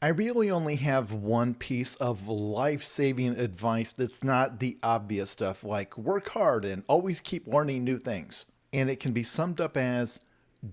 I really only have one piece of life-saving advice that's not the obvious stuff like work hard and always keep learning new things. And it can be summed up as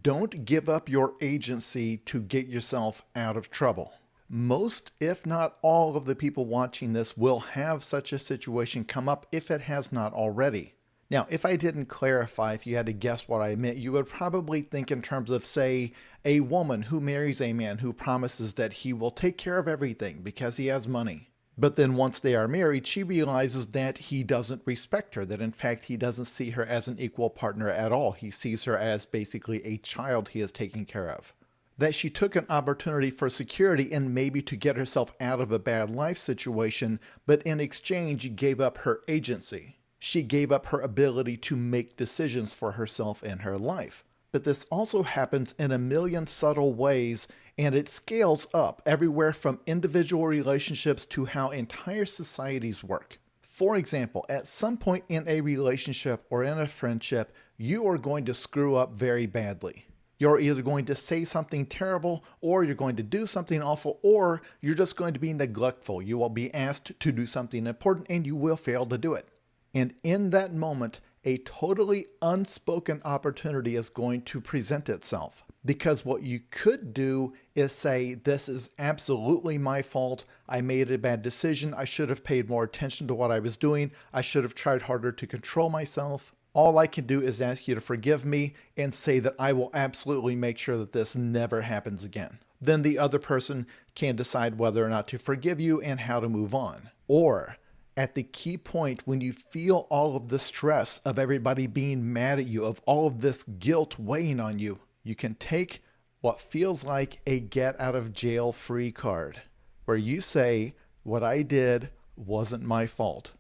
don't give up your agency to get yourself out of trouble. Most, if not all, of the people watching this will have such a situation come up if it has not already. Now, if I didn't clarify, if you had to guess what I meant, you would probably think in terms of, say, a woman who marries a man who promises that he will take care of everything because he has money. But then once they are married, she realizes that he doesn't respect her, that in fact he doesn't see her as an equal partner at all. He sees her as basically a child he is taking care of. That she took an opportunity for security and maybe to get herself out of a bad life situation, but in exchange gave up her agency. She gave up her ability to make decisions for herself and her life. But this also happens in a million subtle ways, and it scales up everywhere from individual relationships to how entire societies work. For example, at some point in a relationship or in a friendship, you are going to screw up very badly. You're either going to say something terrible, or you're going to do something awful, or you're just going to be neglectful. You will be asked to do something important and you will fail to do it. And in that moment, a totally unspoken opportunity is going to present itself. Because what you could do is say, this is absolutely my fault. I made a bad decision. I should have paid more attention to what I was doing. I should have tried harder to control myself. All I can do is ask you to forgive me and say that I will absolutely make sure that this never happens again. Then the other person can decide whether or not to forgive you and how to move on. Or at the key point when you feel all of the stress of everybody being mad at you, of all of this guilt weighing on you, you can take what feels like a get out of jail free card, where you say, what I did wasn't my fault.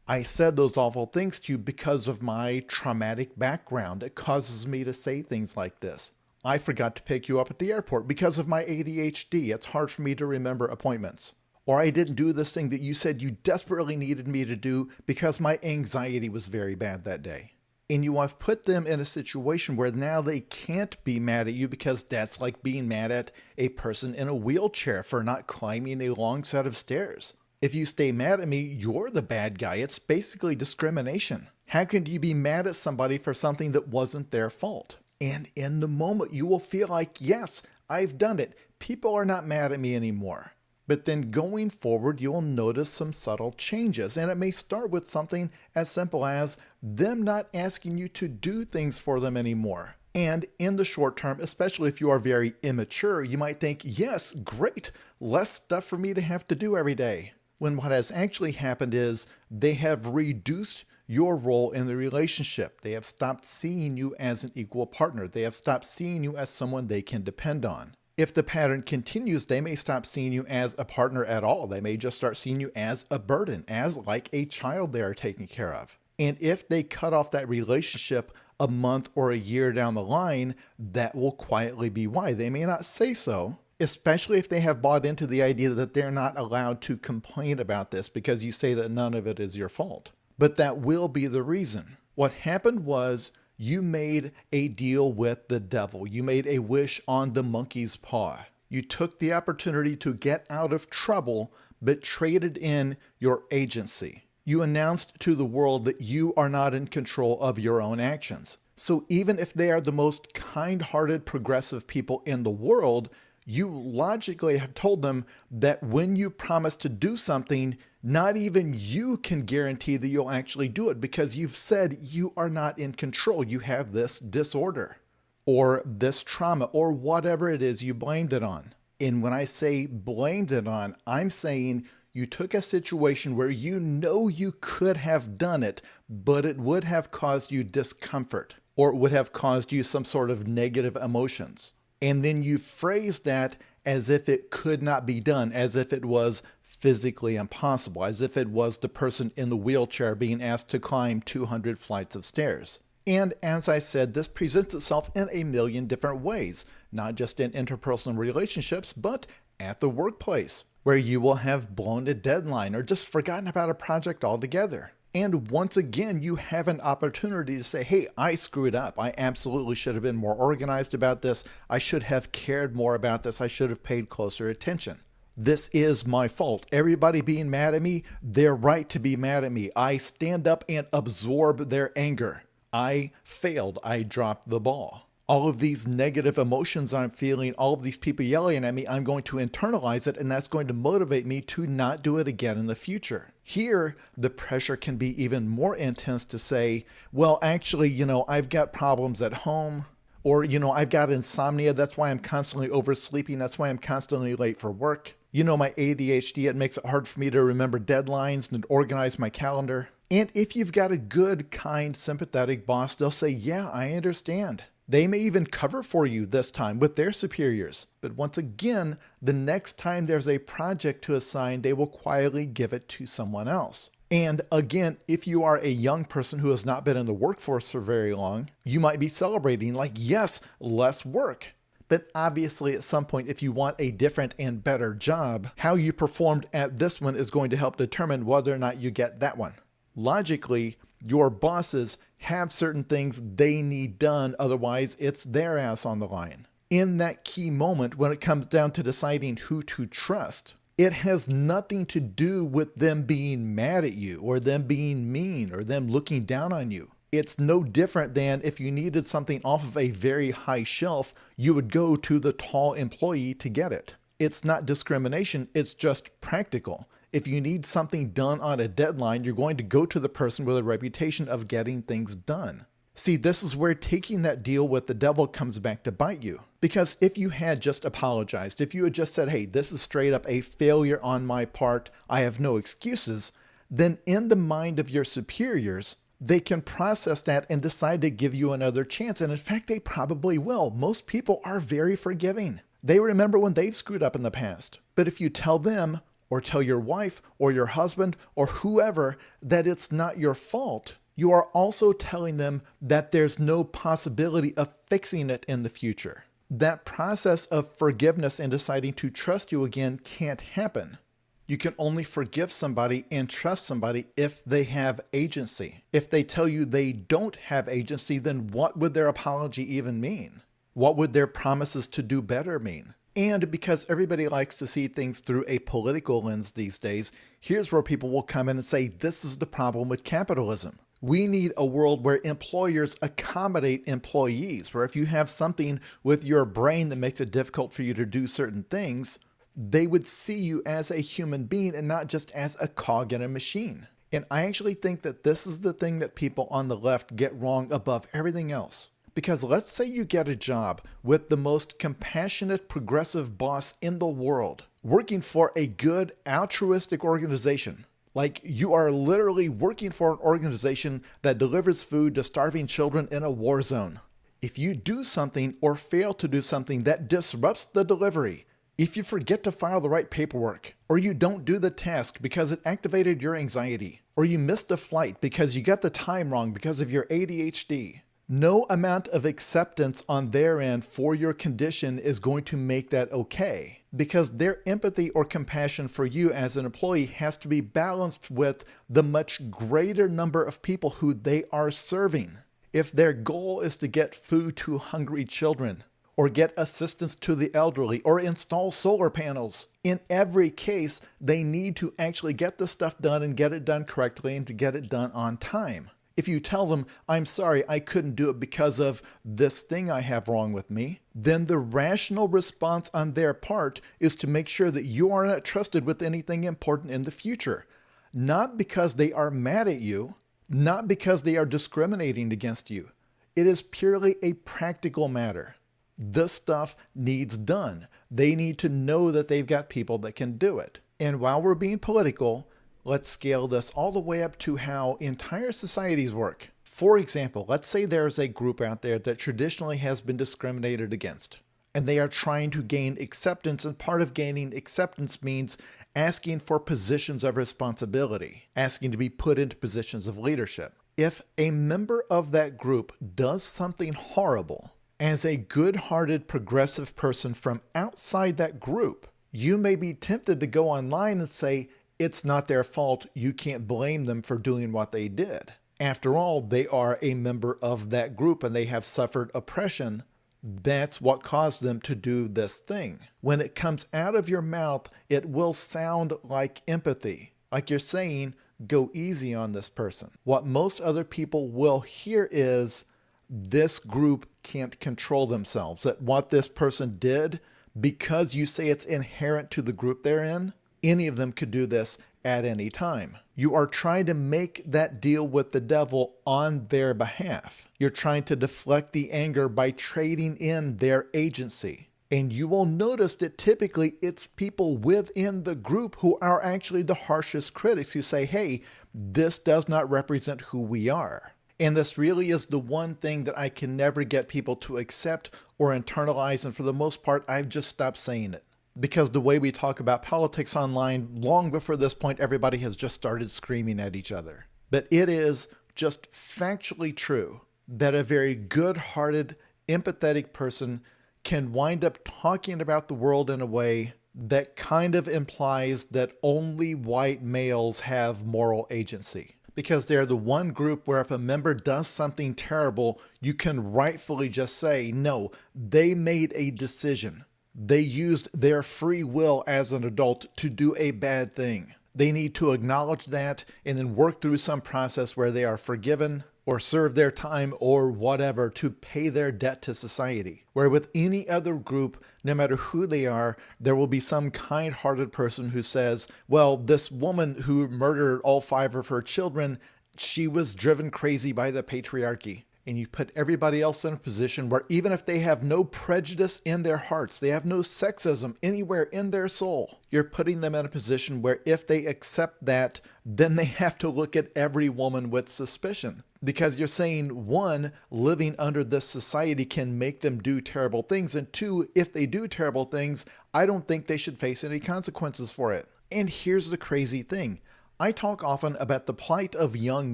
I said those awful things to you because of my traumatic background. It causes me to say things like this. I forgot to pick you up at the airport because of my ADHD. It's hard for me to remember appointments. Or I didn't do this thing that you said you desperately needed me to do because my anxiety was very bad that day. And you have put them in a situation where now they can't be mad at you, because that's like being mad at a person in a wheelchair for not climbing a long set of stairs. If you stay mad at me, you're the bad guy. It's basically discrimination. How can you be mad at somebody for something that wasn't their fault? And in the moment, you will feel like, yes, I've done it. People are not mad at me anymore. But then going forward, you'll notice some subtle changes, and it may start with something as simple as them not asking you to do things for them anymore. And in the short term, especially if you are very immature, you might think, yes, great, less stuff for me to have to do every day. When what has actually happened is they have reduced your role in the relationship. They have stopped seeing you as an equal partner. They have stopped seeing you as someone they can depend on. If the pattern continues, they may stop seeing you as a partner at all. They may just start seeing you as a burden, as like a child they are taking care of. And if they cut off that relationship a month or a year down the line, that will quietly be why. They may not say so, especially if they have bought into the idea that they're not allowed to complain about this because you say that none of it is your fault. But that will be the reason. What happened was, you made a deal with the devil. You made a wish on the monkey's paw. You took the opportunity to get out of trouble, but traded in your agency. You announced to the world that you are not in control of your own actions. So even if they are the most kind-hearted, progressive people in the world, you logically have told them that when you promise to do something, not even you can guarantee that you'll actually do it, because you've said you are not in control. You have this disorder or this trauma or whatever it is you blamed it on. And when I say blamed it on, I'm saying you took a situation where you know you could have done it, but it would have caused you discomfort, or it would have caused you some sort of negative emotions. And then you phrase that as if it could not be done, as if it was physically impossible, as if it was the person in the wheelchair being asked to climb 200 flights of stairs. And as I said, this presents itself in a million different ways, not just in interpersonal relationships, but at the workplace, where you will have blown a deadline or just forgotten about a project altogether. And once again, you have an opportunity to say, hey, I screwed up. I absolutely should have been more organized about this. I should have cared more about this. I should have paid closer attention. This is my fault. Everybody being mad at me, they're right to be mad at me. I stand up and absorb their anger. I failed. I dropped the ball. All of these negative emotions I'm feeling, all of these people yelling at me, I'm going to internalize it, and that's going to motivate me to not do it again in the future. Here, the pressure can be even more intense to say, well, actually, I've got problems at home. Or, I've got insomnia. That's why I'm constantly oversleeping. That's why I'm constantly late for work. My ADHD, it makes it hard for me to remember deadlines and organize my calendar. And if you've got a good, kind, sympathetic boss, they'll say, yeah, I understand. They may even cover for you this time with their superiors. But once again, the next time there's a project to assign, they will quietly give it to someone else. And again, if you are a young person who has not been in the workforce for very long, you might be celebrating like, yes, less work. But obviously at some point, if you want a different and better job, how you performed at this one is going to help determine whether or not you get that one. Logically, your bosses have certain things they need done, otherwise it's their ass on the line. In that key moment, when it comes down to deciding who to trust, it has nothing to do with them being mad at you or them being mean or them looking down on you. It's no different than if you needed something off of a very high shelf, you would go to the tall employee to get it. It's not discrimination, it's just practical. If you need something done on a deadline, you're going to go to the person with a reputation of getting things done. See, this is where taking that deal with the devil comes back to bite you. Because if you had just apologized, if you had just said, hey, this is straight up a failure on my part, I have no excuses, then in the mind of your superiors, they can process that and decide to give you another chance. And in fact, they probably will. Most people are very forgiving. They remember when they've screwed up in the past. But if you tell them, or tell your wife or your husband or whoever that it's not your fault, you are also telling them that there's no possibility of fixing it in the future. That process of forgiveness and deciding to trust you again can't happen. You can only forgive somebody and trust somebody if they have agency. If they tell you they don't have agency, then what would their apology even mean? What would their promises to do better mean? And because everybody likes to see things through a political lens these days, here's where people will come in and say, this is the problem with capitalism. We need a world where employers accommodate employees, where if you have something with your brain that makes it difficult for you to do certain things, they would see you as a human being and not just as a cog in a machine. And I actually think that this is the thing that people on the left get wrong above everything else. Because let's say you get a job with the most compassionate, progressive boss in the world, working for a good, altruistic organization. Like you are literally working for an organization that delivers food to starving children in a war zone. If you do something or fail to do something that disrupts the delivery, if you forget to file the right paperwork, or you don't do the task because it activated your anxiety, or you missed a flight because you got the time wrong because of your ADHD, no amount of acceptance on their end for your condition is going to make that okay, because their empathy or compassion for you as an employee has to be balanced with the much greater number of people who they are serving. If their goal is to get food to hungry children, or get assistance to the elderly, or install solar panels, in every case, they need to actually get the stuff done and get it done correctly and to get it done on time. If you tell them, I'm sorry, I couldn't do it because of this thing I have wrong with me, then the rational response on their part is to make sure that you are not trusted with anything important in the future. Not because they are mad at you, not because they are discriminating against you. It is purely a practical matter. This stuff needs done. They need to know that they've got people that can do it. And while we're being political, let's scale this all the way up to how entire societies work. For example, let's say there's a group out there that traditionally has been discriminated against, and they are trying to gain acceptance, and part of gaining acceptance means asking for positions of responsibility, asking to be put into positions of leadership. If a member of that group does something horrible, as a good-hearted progressive person from outside that group, you may be tempted to go online and say, it's not their fault, you can't blame them for doing what they did. After all, they are a member of that group and they have suffered oppression. That's what caused them to do this thing. When it comes out of your mouth, it will sound like empathy. Like you're saying, go easy on this person. What most other people will hear is, this group can't control themselves. That what this person did, because you say it's inherent to the group they're in, any of them could do this at any time. You are trying to make that deal with the devil on their behalf. You're trying to deflect the anger by trading in their agency. And you will notice that typically it's people within the group who are actually the harshest critics who say, hey, this does not represent who we are. And this really is the one thing that I can never get people to accept or internalize. And for the most part, I've just stopped saying it. Because the way we talk about politics online, long before this point, everybody has just started screaming at each other. But it is just factually true that a very good-hearted, empathetic person can wind up talking about the world in a way that kind of implies that only white males have moral agency. Because they're the one group where if a member does something terrible, you can rightfully just say, no, they made a decision. They used their free will as an adult to do a bad thing. They need to acknowledge that and then work through some process where they are forgiven or serve their time or whatever to pay their debt to society. Where with any other group, no matter who they are, there will be some kind-hearted person who says, well, this woman who murdered all 5 of her children, she was driven crazy by the patriarchy. And you put everybody else in a position where even if they have no prejudice in their hearts, they have no sexism anywhere in their soul, you're putting them in a position where if they accept that, then they have to look at every woman with suspicion. Because you're saying, 1, living under this society can make them do terrible things, and 2, if they do terrible things, I don't think they should face any consequences for it. And here's the crazy thing. I talk often about the plight of young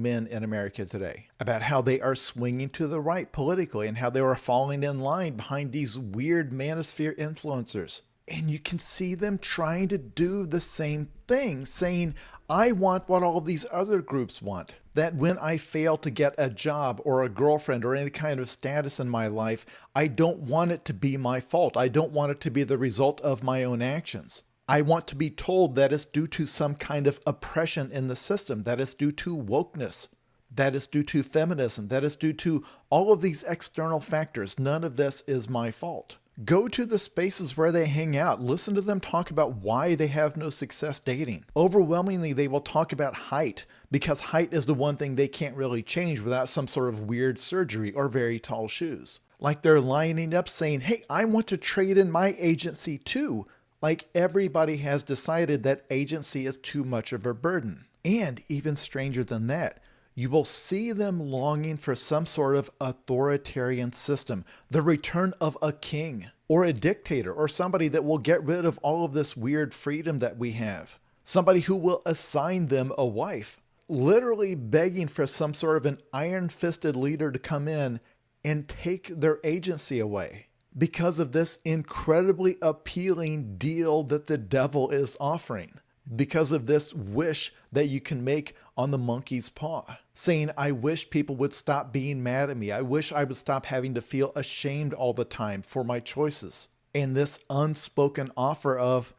men in America today, about how they are swinging to the right politically and how they are falling in line behind these weird manosphere influencers. And you can see them trying to do the same thing, saying, I want what all of these other groups want. That when I fail to get a job or a girlfriend or any kind of status in my life, I don't want it to be my fault. I don't want it to be the result of my own actions. I want to be told that it's due to some kind of oppression in the system, that it's due to wokeness, that it's due to feminism, that it's due to all of these external factors. None of this is my fault. Go to the spaces where they hang out. Listen to them talk about why they have no success dating. Overwhelmingly, they will talk about height because height is the one thing they can't really change without some sort of weird surgery or very tall shoes. Like they're lining up saying, hey, I want to trade in my agency too. Like everybody has decided that agency is too much of a burden. And even stranger than that, you will see them longing for some sort of authoritarian system, the return of a king or a dictator or somebody that will get rid of all of this weird freedom that we have. Somebody who will assign them a wife, literally begging for some sort of an iron-fisted leader to come in and take their agency away. Because of this incredibly appealing deal that the devil is offering. Because of this wish that you can make on the monkey's paw. Saying, I wish people would stop being mad at me. I wish I would stop having to feel ashamed all the time for my choices. And this unspoken offer of,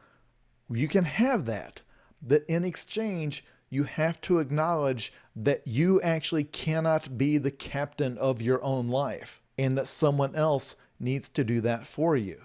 you can have that. That in exchange, you have to acknowledge that you actually cannot be the captain of your own life. And that someone else needs to do that for you.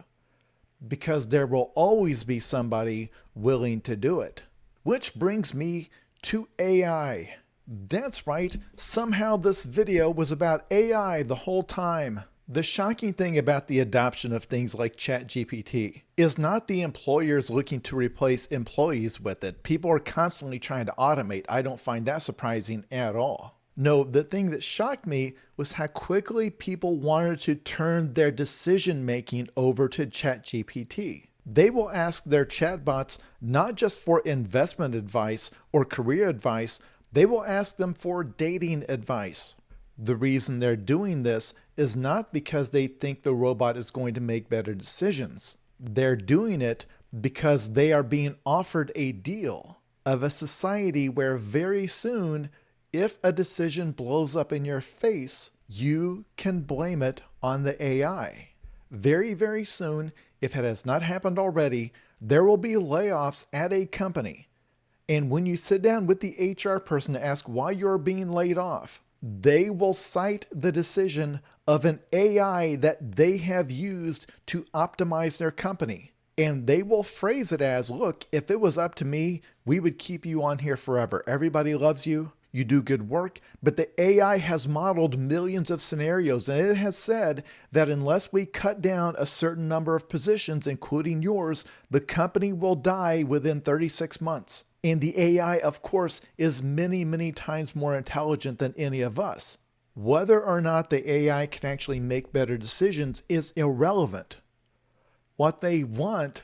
Because there will always be somebody willing to do it. Which brings me to AI. That's right, somehow this video was about AI the whole time. The shocking thing about the adoption of things like ChatGPT is not the employers looking to replace employees with it. People are constantly trying to automate. I don't find that surprising at all. No, the thing that shocked me was how quickly people wanted to turn their decision-making over to ChatGPT. They will ask their chatbots not just for investment advice or career advice, they will ask them for dating advice. The reason they're doing this is not because they think the robot is going to make better decisions. They're doing it because they are being offered a deal of a society where very soon, if a decision blows up in your face, you can blame it on the AI. Very, very soon, if it has not happened already, there will be layoffs at a company. And when you sit down with the HR person to ask why you're being laid off, they will cite the decision of an AI that they have used to optimize their company. And they will phrase it as, look, if it was up to me, we would keep you on here forever. Everybody loves you. You do good work. But the AI has modeled millions of scenarios, and it has said that unless we cut down a certain number of positions, including yours, the company will die within 36 months. And the AI, of course, is many, many times more intelligent than any of us. Whether or not the AI can actually make better decisions is irrelevant. What they want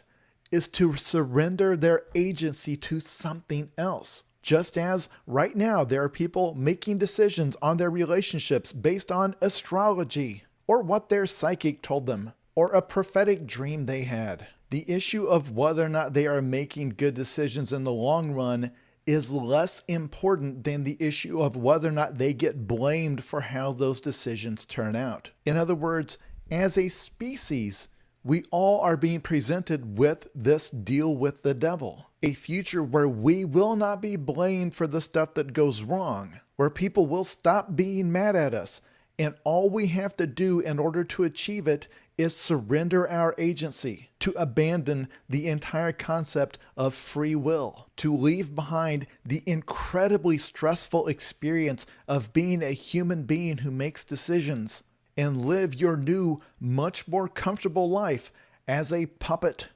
is to surrender their agency to something else. Just as right now there are people making decisions on their relationships based on astrology, or what their psychic told them, or a prophetic dream they had. The issue of whether or not they are making good decisions in the long run is less important than the issue of whether or not they get blamed for how those decisions turn out. In other words, as a species, we all are being presented with this deal with the devil, a future where we will not be blamed for the stuff that goes wrong, where people will stop being mad at us, and all we have to do in order to achieve it is surrender our agency, to abandon the entire concept of free will, to leave behind the incredibly stressful experience of being a human being who makes decisions, and live your new, much more comfortable life as a puppet.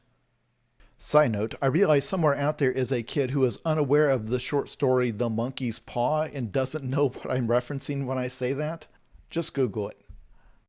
Side note, I realize somewhere out there is a kid who is unaware of the short story The Monkey's Paw and doesn't know what I'm referencing when I say that. Just Google it.